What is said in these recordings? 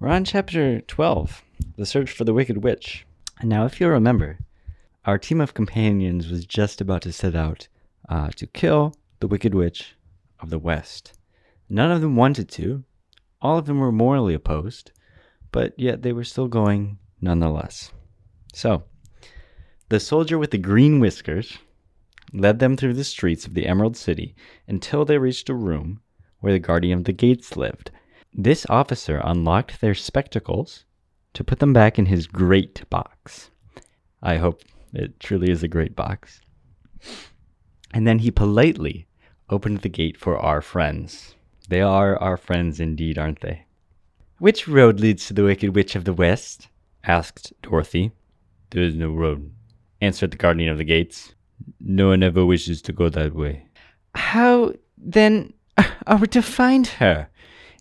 We're on chapter 12, The Search for the Wicked Witch. And now, if you remember, our team of companions was just about to set out to kill the Wicked Witch of the West. None of them wanted to. All of them were morally opposed, but yet they were still going nonetheless. So, the soldier with the green whiskers led them through the streets of the Emerald City until they reached a room where the guardian of the gates lived. This officer unlocked their spectacles to put them back in his great box. I hope it truly is a great box. And then he politely opened the gate for our friends. They are our friends indeed, aren't they? "Which road leads to the Wicked Witch of the West?" asked Dorothy. "There is no road," answered the guardian of the gates. "No one ever wishes to go that way." "How, then, are we to find her?"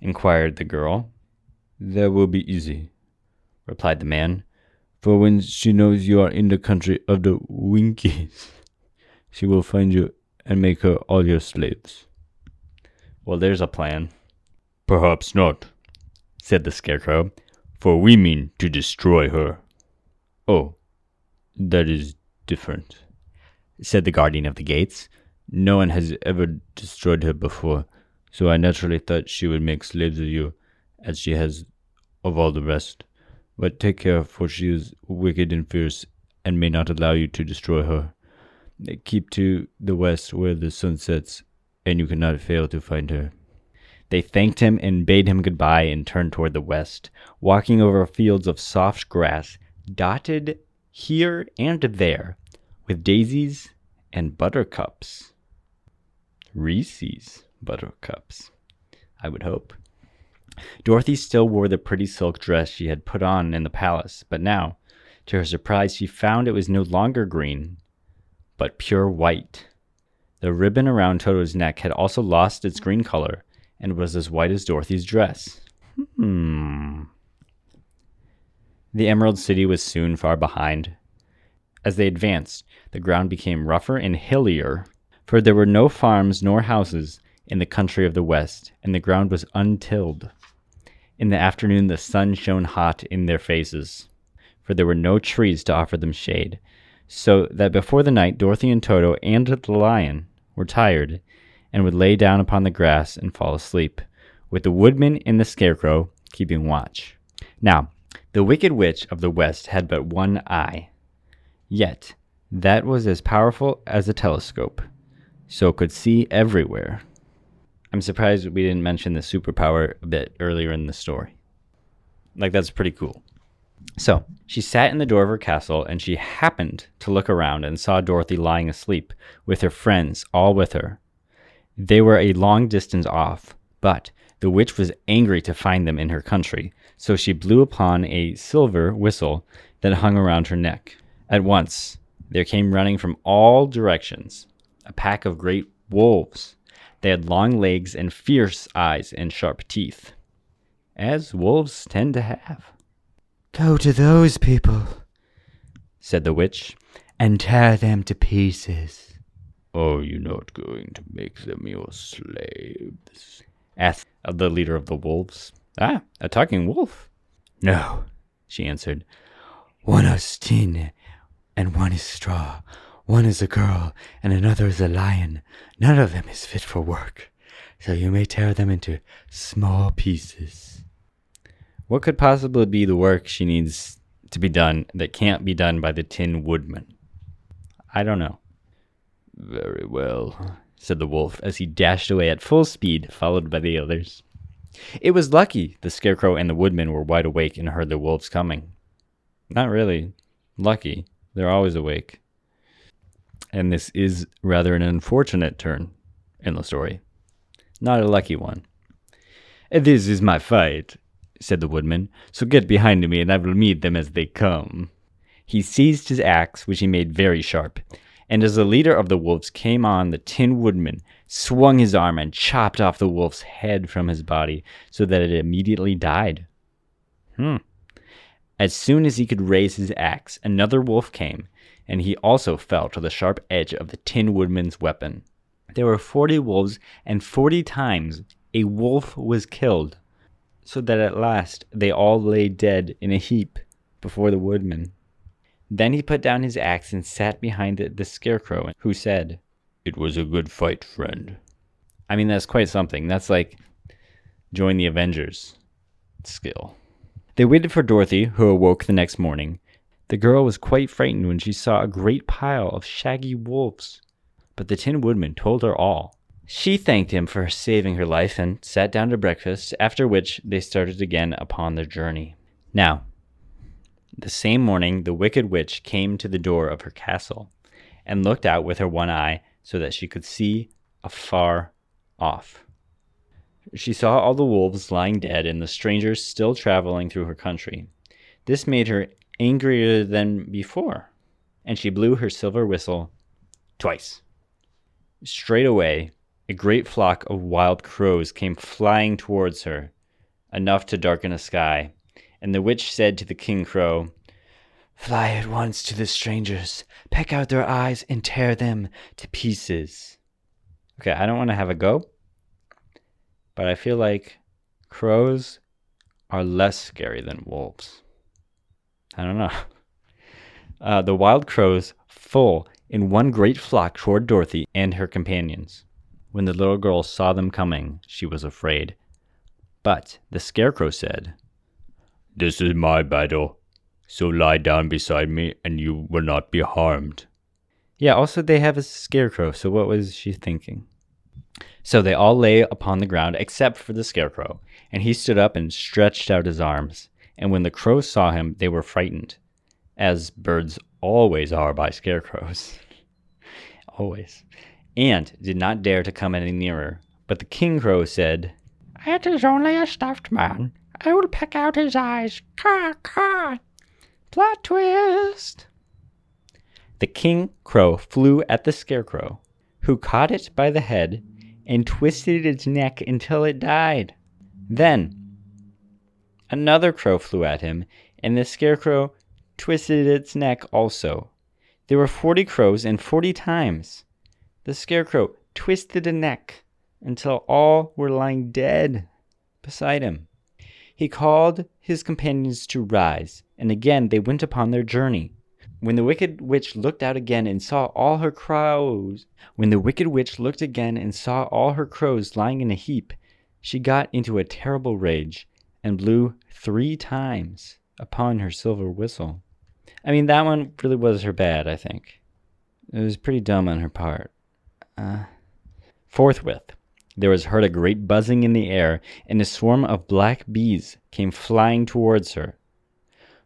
inquired the girl. "That will be easy," replied the man. "For when she knows you are in the country of the Winkies, she will find you and make her all your slaves." "Well, there's a plan." "Perhaps not," said the Scarecrow, "for we mean to destroy her." "Oh, that is different," said the guardian of the gates. "No one has ever destroyed her before, so I naturally thought she would make slaves of you, as she has of all the rest. But take care, for she is wicked and fierce, and may not allow you to destroy her. Keep to the west where the sun sets, and you cannot fail to find her." They thanked him and bade him goodbye and turned toward the west, walking over fields of soft grass, dotted here and there with daisies and buttercups. Reese's buttercups, I would hope. Dorothy still wore the pretty silk dress she had put on in the palace, but now, to her surprise, she found it was no longer green, but pure white. The ribbon around Toto's neck had also lost its green color and was as white as Dorothy's dress. The Emerald City was soon far behind. As they advanced, the ground became rougher and hillier, for there were no farms nor houses in the country of the West, and the ground was untilled. In the afternoon, the sun shone hot in their faces, for there were no trees to offer them shade, so that before the night, Dorothy and Toto and the lion were tired and would lay down upon the grass and fall asleep, with the woodman and the Scarecrow keeping watch. Now, the Wicked Witch of the West had but one eye, yet that was as powerful as a telescope, so could see everywhere. I'm surprised we didn't mention the superpower a bit earlier in the story. That's pretty cool. So, she sat in the door of her castle, and she happened to look around and saw Dorothy lying asleep, with her friends all with her. They were a long distance off, but the witch was angry to find them in her country, so she blew upon a silver whistle that hung around her neck. At once, there came running from all directions a pack of great wolves. They had long legs and fierce eyes and sharp teeth, as wolves tend to have. "Go to those people," said the witch, "and tear them to pieces." "Are you not going to make them your slaves?" asked the leader of the wolves. "Ah, a talking wolf?" "No," she answered. "One is tin, and one is straw. One is a girl, and another is a lion. None of them is fit for work, so you may tear them into small pieces." What could possibly be the work she needs to be done that can't be done by the Tin Woodman? I don't know. "Very well," said the wolf as he dashed away at full speed, followed by the others. It was lucky the Scarecrow and the Woodman were wide awake and heard the wolves coming. Not really lucky. They're always awake. And this is rather an unfortunate turn in the story. Not a lucky one. "This is my fight," said the Woodman, "so get behind me and I will meet them as they come." He seized his axe, which he made very sharp, and as the leader of the wolves came on, the Tin Woodman swung his arm and chopped off the wolf's head from his body so that it immediately died. As soon as he could raise his axe, another wolf came, and he also fell to the sharp edge of the Tin Woodman's weapon. There were 40 wolves, and 40 times a wolf was killed. so that at last they all lay dead in a heap before the woodman. Then he put down his axe and sat behind the scarecrow, who said, "It was a good fight, friend." I mean, that's quite something. That's like join the Avengers skill. They waited for Dorothy, who awoke the next morning. The girl was quite frightened when she saw a great pile of shaggy wolves, but the Tin Woodman told her all. She thanked him for saving her life and sat down to breakfast, after which they started again upon their journey. Now, the same morning the Wicked Witch came to the door of her castle and looked out with her one eye so that she could see afar off. She saw all the wolves lying dead and the strangers still traveling through her country. This made her angrier than before, and she blew her silver whistle twice. Straight away, a great flock of wild crows came flying towards her, enough to darken a sky, and the witch said to the King Crow, "Fly at once to the strangers, peck out their eyes, and tear them to pieces." Okay, I don't want to have a go, but I feel like crows are less scary than wolves. I don't know. The wild crows flew in one great flock toward Dorothy and her companions. When the little girl saw them coming, she was afraid. But the Scarecrow said, "This is my battle, so lie down beside me and you will not be harmed." Yeah, also they have a scarecrow, so what was she thinking? So they all lay upon the ground except for the Scarecrow, and he stood up and stretched out his arms. And when the crows saw him, they were frightened, as birds always are by scarecrows. Always. And did not dare to come any nearer. But the King Crow said, "It is only a stuffed man. I will peck out his eyes. Caw, caw. Plot twist." The King Crow flew at the Scarecrow, who caught it by the head and twisted its neck until it died. Then another crow flew at him, and the Scarecrow twisted its neck also. There were 40 crows, and 40 times the Scarecrow twisted a neck until all were lying dead beside him. He called his companions to rise, and again they went upon their journey. When the Wicked Witch looked out again and saw all her crows, lying in a heap, she got into a terrible rage and blew 3 times upon her silver whistle. I mean, that one really was her bad, I think. It was pretty dumb on her part. Forthwith, there was heard a great buzzing in the air, and a swarm of black bees came flying towards her.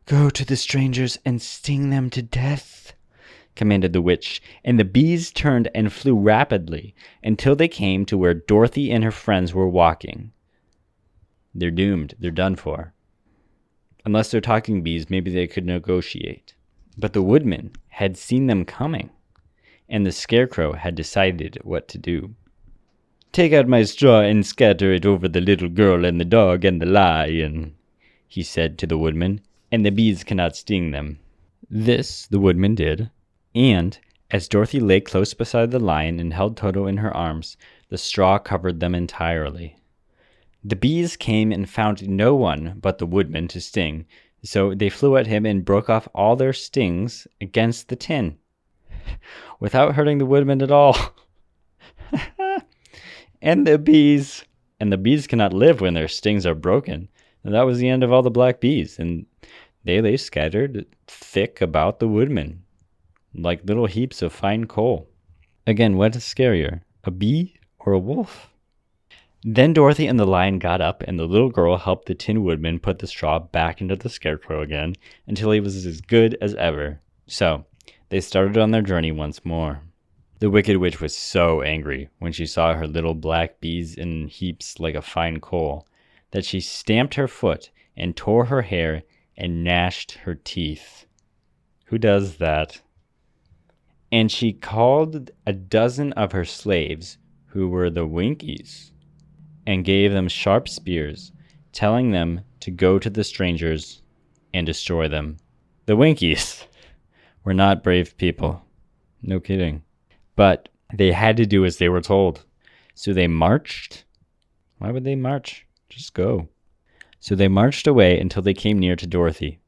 "Go to the strangers and sting them to death," commanded the witch, and the bees turned and flew rapidly until they came to where Dorothy and her friends were walking. They're doomed. They're done for. Unless they're talking bees, maybe they could negotiate. But the woodman had seen them coming, and the Scarecrow had decided what to do. "Take out my straw and scatter it over the little girl and the dog and the lion," he said to the woodman, "and the bees cannot sting them." This the woodman did, and as Dorothy lay close beside the lion and held Toto in her arms, the straw covered them entirely. The bees came and found no one but the woodman to sting, so they flew at him and broke off all their stings against the tin, without hurting the woodman at all. And the bees cannot live when their stings are broken. And that was the end of all the black bees, and they lay scattered thick about the woodman, like little heaps of fine coal. Again, what is scarier, a bee or a wolf? Then Dorothy and the lion got up, and the little girl helped the Tin Woodman put the straw back into the Scarecrow again until he was as good as ever. So they started on their journey once more. The Wicked Witch was so angry when she saw her little black bees in heaps like a fine coal that she stamped her foot and tore her hair and gnashed her teeth. Who does that? And she called a dozen of her slaves, who were the Winkies, and gave them sharp spears, telling them to go to the strangers and destroy them. The Winkies were not brave people. No kidding. But they had to do as they were told. So they marched. Why would they march? Just go. So they marched away until they came near to Dorothy.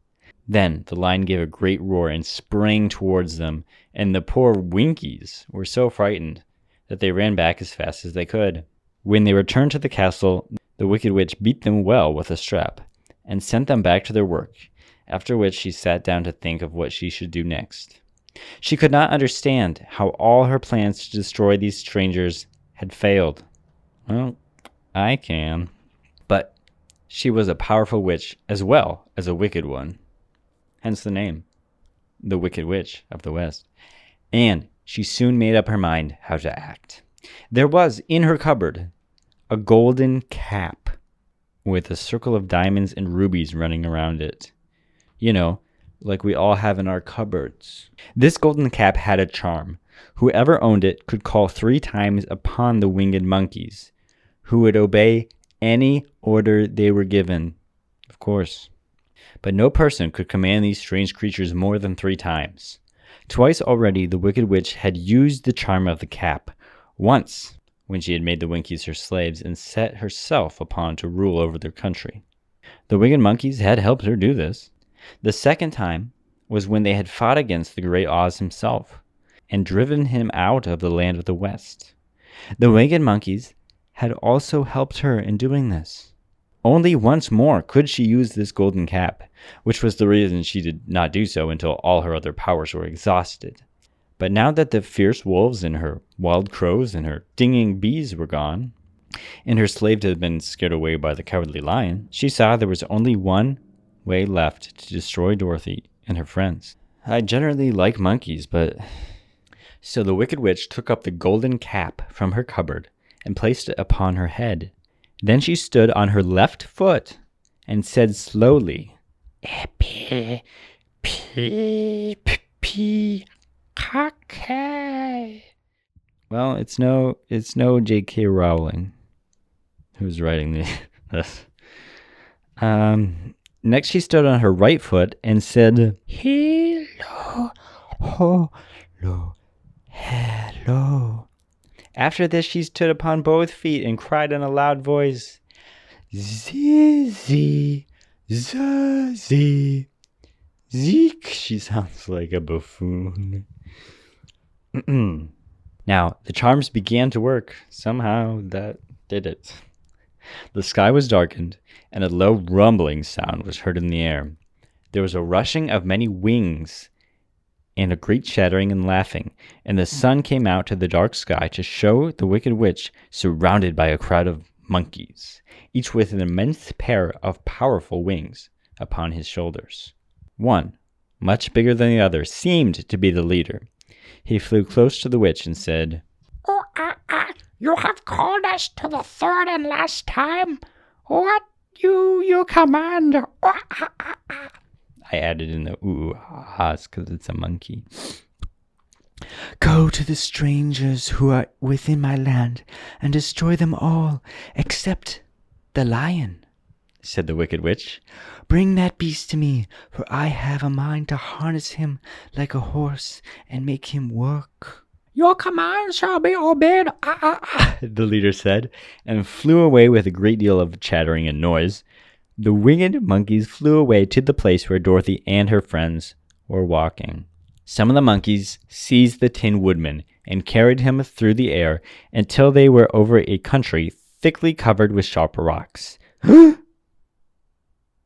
Then the lion gave a great roar and sprang towards them, and the poor Winkies were so frightened that they ran back as fast as they could. When they returned to the castle, the Wicked Witch beat them well with a strap and sent them back to their work, after which she sat down to think of what she should do next. She could not understand how all her plans to destroy these strangers had failed. Well, I can. But she was a powerful witch as well as a wicked one. Hence the name, the Wicked Witch of the West. And she soon made up her mind how to act. There was in her cupboard a golden cap with a circle of diamonds and rubies running around it. You know, like we all have in our cupboards. This golden cap had a charm. Whoever owned it could call 3 times upon the winged monkeys, who would obey any order they were given, of course. But no person could command these strange creatures more than 3 times. Twice already the Wicked Witch had used the charm of the cap. Once, when she had made the Winkies her slaves and set herself upon to rule over their country. The winged monkeys had helped her do this. The second time was when they had fought against the great Oz himself and driven him out of the land of the West. The winged monkeys had also helped her in doing this. Only once more could she use this golden cap, which was the reason she did not do so until all her other powers were exhausted. But now that the fierce wolves and her wild crows and her stinging bees were gone, and her slave had been scared away by the cowardly lion, she saw there was only one way left to destroy Dorothy and her friends. I generally like monkeys, but... So the Wicked Witch took up the golden cap from her cupboard and placed it upon her head. Then she stood on her left foot and said slowly, "P, P, P, K." Well, it's no J.K. Rowling who's writing this. Next, she stood on her right foot and said, "Hello, hello, hello." After this, she stood upon both feet and cried in a loud voice, "Zizi, Zazie, Zeke." She sounds like a buffoon. Now, the charms began to work. Somehow that did it. The sky was darkened, and a low rumbling sound was heard in the air. There was a rushing of many wings, and a great chattering and laughing, and the sun came out to the dark sky to show the Wicked Witch surrounded by a crowd of monkeys, each with an immense pair of powerful wings upon his shoulders. One, much bigger than the other, seemed to be the leader. He flew close to the witch and said, "You have called us to the third and last time. What do you command?" I added in the ooh-ahs because it's a monkey. "Go to the strangers who are within my land and destroy them all except the lion," said the Wicked Witch. "Bring that beast to me, for I have a mind to harness him like a horse and make him work." "Your command shall be obeyed," the leader said, and flew away with a great deal of chattering and noise. The winged monkeys flew away to the place where Dorothy and her friends were walking. Some of the monkeys seized the Tin Woodman and carried him through the air until they were over a country thickly covered with sharp rocks.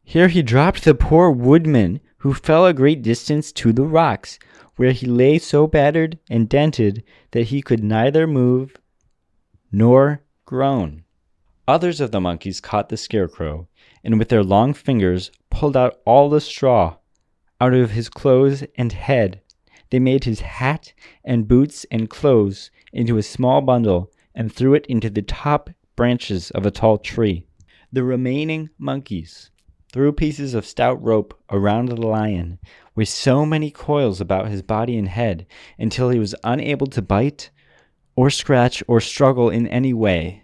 Here he dropped the poor woodman, who fell a great distance to the rocks, where he lay so battered and dented that he could neither move nor groan. Others of the monkeys caught the scarecrow, and with their long fingers pulled out all the straw out of his clothes and head. They made his hat and boots and clothes into a small bundle and threw it into the top branches of a tall tree. The remaining monkeys threw pieces of stout rope around the lion with so many coils about his body and head until he was unable to bite or scratch or struggle in any way.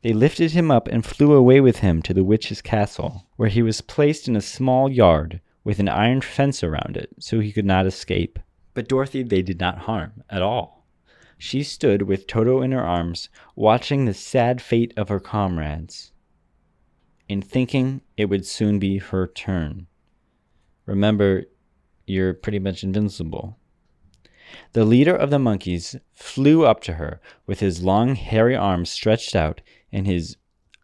They lifted him up and flew away with him to the witch's castle, where he was placed in a small yard with an iron fence around it, so he could not escape. But Dorothy they did not harm at all. She stood with Toto in her arms, watching the sad fate of her comrades. and thinking it would soon be her turn. Remember, you're pretty much invincible. The leader of the monkeys flew up to her with his long, hairy arms stretched out and his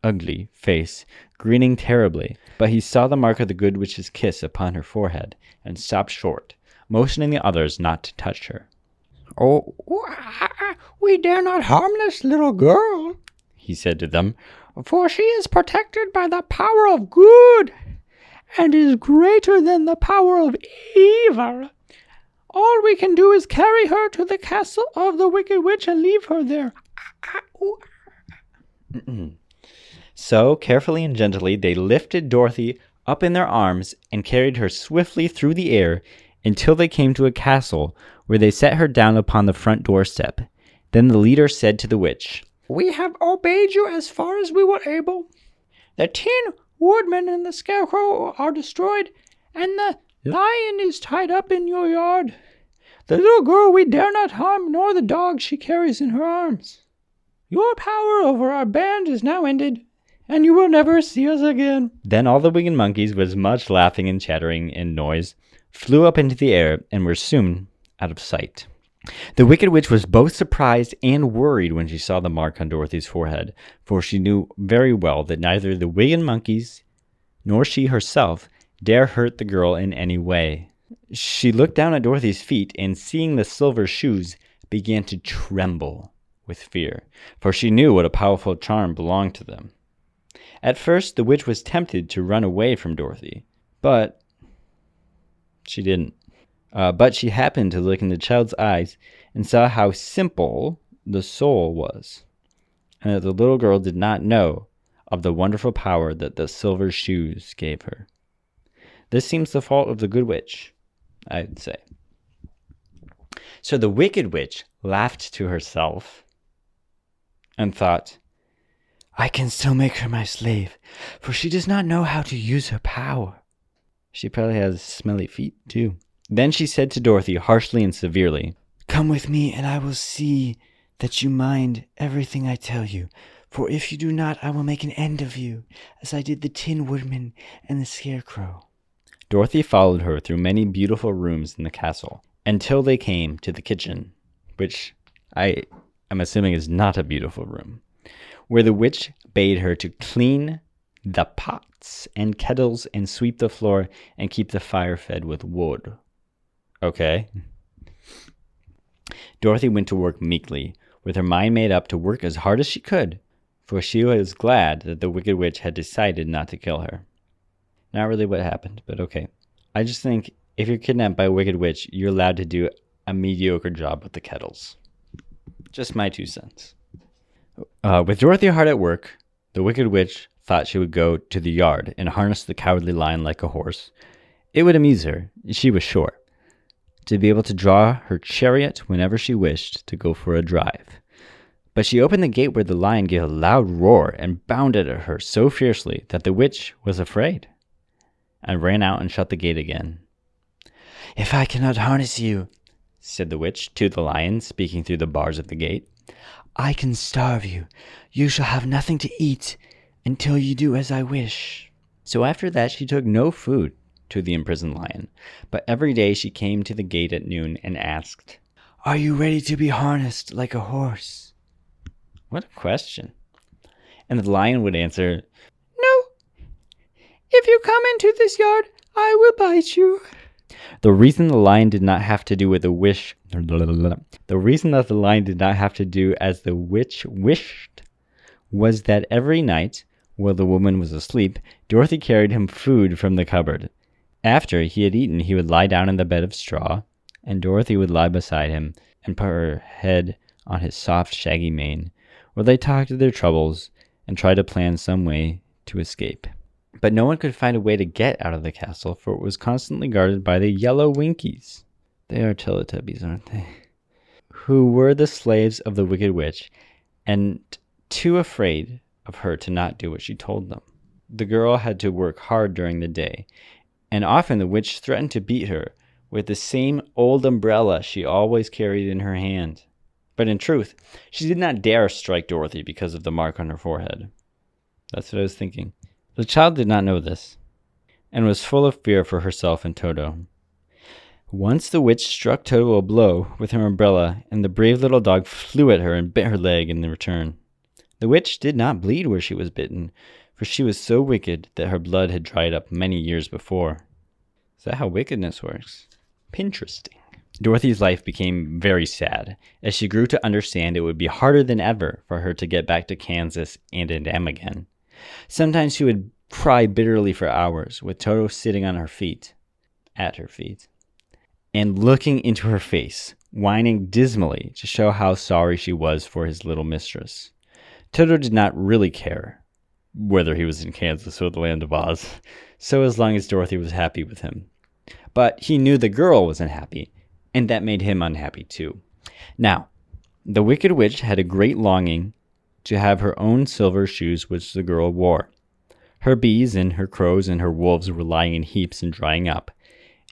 ugly face, grinning terribly. But he saw the mark of the good witch's kiss upon her forehead and stopped short, motioning the others not to touch her. "Oh, we dare not harm this little girl," he said to them, "for she is protected by the power of good, and is greater than the power of evil. All we can do is carry her to the castle of the Wicked Witch and leave her there." So, carefully and gently, they lifted Dorothy up in their arms and carried her swiftly through the air until they came to a castle, where they set her down upon the front doorstep. Then the leader said to the witch, "We have obeyed you as far as we were able. The Tin Woodman and the Scarecrow are destroyed, and the lion is tied up in your yard. The little girl we dare not harm, nor the dog she carries in her arms. Your power over our band is now ended, and you will never see us again." Then all the wicked monkeys, with much laughing and chattering and noise, flew up into the air and were soon out of sight. The Wicked Witch was both surprised and worried when she saw the mark on Dorothy's forehead, for she knew very well that neither the wicked monkeys nor she herself dare hurt the girl in any way. She looked down at Dorothy's feet, and seeing the silver shoes, began to tremble with fear, for she knew what a powerful charm belonged to them. At first, the witch was tempted to run away from Dorothy, but she didn't. But she happened to look in the child's eyes and saw how simple the soul was, and that the little girl did not know of the wonderful power that the silver shoes gave her. This seems the fault of the good witch, I'd say. So the wicked witch laughed to herself and thought, "I can still make her my slave, for she does not know how to use her power." She probably has smelly feet, too. Then she said to Dorothy harshly and severely, "Come with me, and I will see that you mind everything I tell you. For if you do not, I will make an end of you, as I did the Tin Woodman and the Scarecrow." Dorothy followed her through many beautiful rooms in the castle, until they came to the kitchen, which I am assuming is not a beautiful room, where the witch bade her to clean the pots and kettles and sweep the floor and keep the fire fed with wood. Okay. Dorothy went to work meekly, with her mind made up to work as hard as she could, for she was glad that the Wicked Witch had decided not to kill her. Not really what happened, but okay. I just think if you're kidnapped by a Wicked Witch, you're allowed to do a mediocre job with the kettles. Just my 2 cents. With Dorothy hard at work, the Wicked Witch thought she would go to the yard and harness the Cowardly Lion like a horse. It would amuse her, she was sure, to be able to draw her chariot whenever she wished to go for a drive. But she opened the gate where the lion gave a loud roar and bounded at her so fiercely that the witch was afraid and ran out and shut the gate again. "If I cannot harness you," said the witch to the lion, speaking through the bars of the gate, "I can starve you. You shall have nothing to eat until you do as I wish." So after that she took no food to the imprisoned lion, but every day she came to the gate at noon and asked, "Are you ready to be harnessed like a horse?" What a question. And the lion would answer, "No. If you come into this yard, I will bite you." The reason the lion did not have to do with the wish, the reason that the lion did not have to do as the witch wished, was that every night, while the woman was asleep, Dorothy carried him food from the cupboard. After he had eaten, he would lie down in the bed of straw, and Dorothy would lie beside him and put her head on his soft, shaggy mane, where they talked of their troubles and tried to plan some way to escape. But no one could find a way to get out of the castle, for it was constantly guarded by the yellow Winkies. They are Teletubbies, aren't they? Who were the slaves of the Wicked Witch, and too afraid of her to not do what she told them. The girl had to work hard during the day, and often the witch threatened to beat her with the same old umbrella she always carried in her hand. But in truth, she did not dare strike Dorothy because of the mark on her forehead. That's what I was thinking. The child did not know this, and was full of fear for herself and Toto. Once the witch struck Toto a blow with her umbrella, and the brave little dog flew at her and bit her leg in return. The witch did not bleed where she was bitten, for she was so wicked that her blood had dried up many years before. Is that how wickedness works? Interesting. Dorothy's life became very sad, as she grew to understand it would be harder than ever for her to get back to Kansas and Em again. Sometimes she would cry bitterly for hours, with Toto sitting on her feet, at her feet, and looking into her face, whining dismally to show how sorry she was for his little mistress. Toto did not really care whether he was in Kansas or the Land of Oz, so as long as Dorothy was happy with him. But he knew the girl was unhappy, and that made him unhappy too. Now, the Wicked Witch had a great longing to have her own silver shoes which the girl wore. Her bees and her crows and her wolves were lying in heaps and drying up,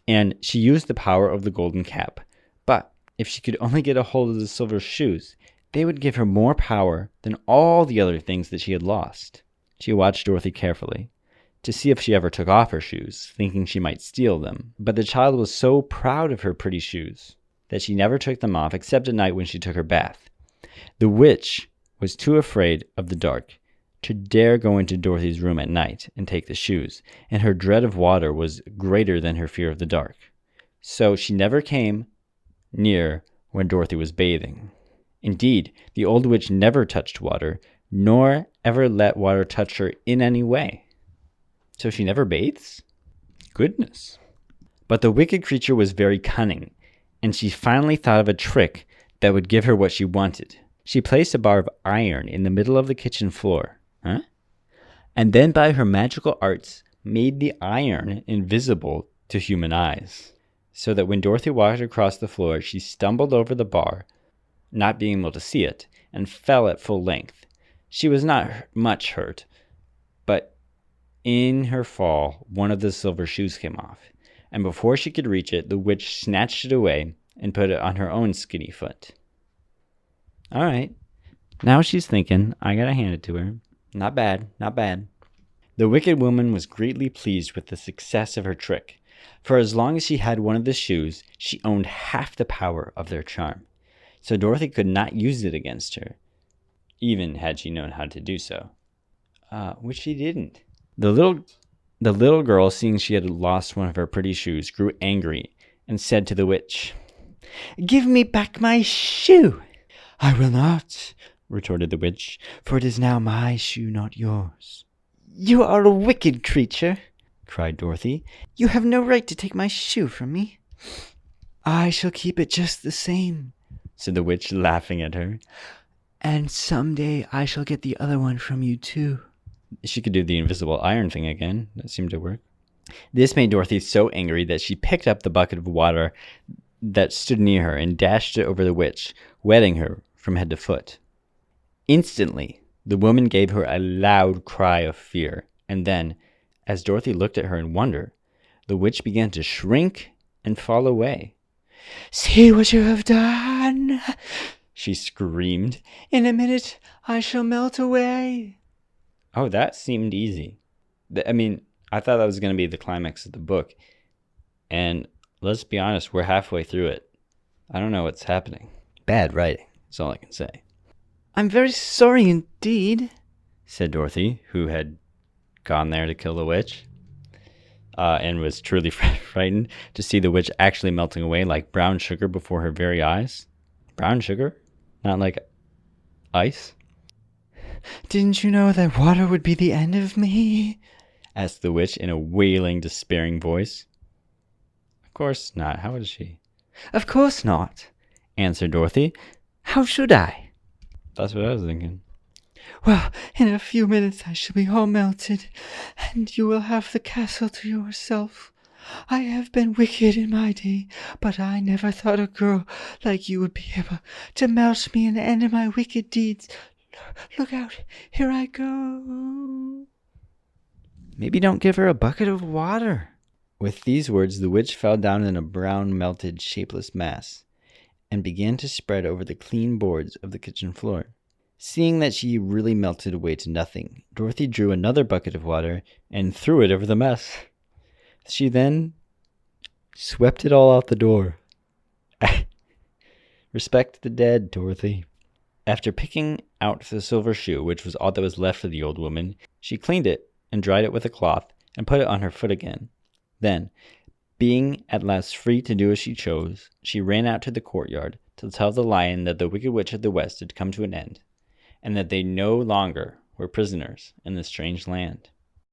and she used the power of the golden cap. But if she could only get a hold of the silver shoes, they would give her more power than all the other things that she had lost. She watched Dorothy carefully, to see if she ever took off her shoes, thinking she might steal them. But the child was so proud of her pretty shoes that she never took them off except at night when she took her bath. The witch was too afraid of the dark to dare go into Dorothy's room at night and take the shoes, and her dread of water was greater than her fear of the dark. So she never came near when Dorothy was bathing. Indeed, the old witch never touched water, nor ever let water touch her in any way. So she never bathes? Goodness. But the wicked creature was very cunning, and she finally thought of a trick that would give her what she wanted. She placed a bar of iron in the middle of the kitchen floor, and then by her magical arts made the iron invisible to human eyes, so that when Dorothy walked across the floor, she stumbled over the bar, not being able to see it, and fell at full length. She was not much hurt, but in her fall, one of the silver shoes came off, and before she could reach it, the witch snatched it away and put it on her own skinny foot. All right. Now she's thinking, I gotta hand it to her. Not bad, not bad. The wicked woman was greatly pleased with the success of her trick, for as long as she had one of the shoes, she owned half the power of their charm, so Dorothy could not use it against her, even had she known how to do so, which she didn't. The little girl, seeing she had lost one of her pretty shoes, grew angry and said to the witch, "Give me back my shoe." "I will not," retorted the witch, "for it is now my shoe, not yours." "You are a wicked creature," cried Dorothy. "You have no right to take my shoe from me." "I shall keep it just the same," said the witch, laughing at her. "And someday I shall get the other one from you too." She could do the invisible iron thing again. That seemed to work. This made Dorothy so angry that she picked up the bucket of water that stood near her and dashed it over the witch, wetting her from head to foot. Instantly, the woman gave her a loud cry of fear, and then, as Dorothy looked at her in wonder, the witch began to shrink and fall away. "See what you have done!" she screamed. "In a minute I shall melt away." Oh, that seemed easy. I thought that was going to be the climax of the book. And let's be honest, we're halfway through it. I don't know what's happening. Bad writing, that's all I can say. "I'm very sorry indeed," said Dorothy, who had gone there to kill the witch, and was truly frightened to see the witch actually melting away like brown sugar before her very eyes. Brown sugar? Not like ice? "Didn't you know that water would be the end of me?" asked the witch in a wailing, despairing voice. Of course not. How would she? "Of course not," answered Dorothy. "How should I?" That's what I was thinking. "Well, in a few minutes I shall be all melted, and you will have the castle to yourself. I have been wicked in my day, but I never thought a girl like you would be able to melt me and end my wicked deeds. Look out, here I go." "Maybe don't give her a bucket of water." With these words, the witch fell down in a brown, melted, shapeless mass, and began to spread over the clean boards of the kitchen floor. Seeing that she really melted away to nothing, Dorothy drew another bucket of water and threw it over the mess. She then swept it all out the door. Respect the dead, Dorothy. After picking out the silver shoe, which was all that was left of the old woman, she cleaned it and dried it with a cloth and put it on her foot again. Then, being at last free to do as she chose, she ran out to the courtyard to tell the lion that the Wicked Witch of the West had come to an end, and that they no longer were prisoners in the strange land.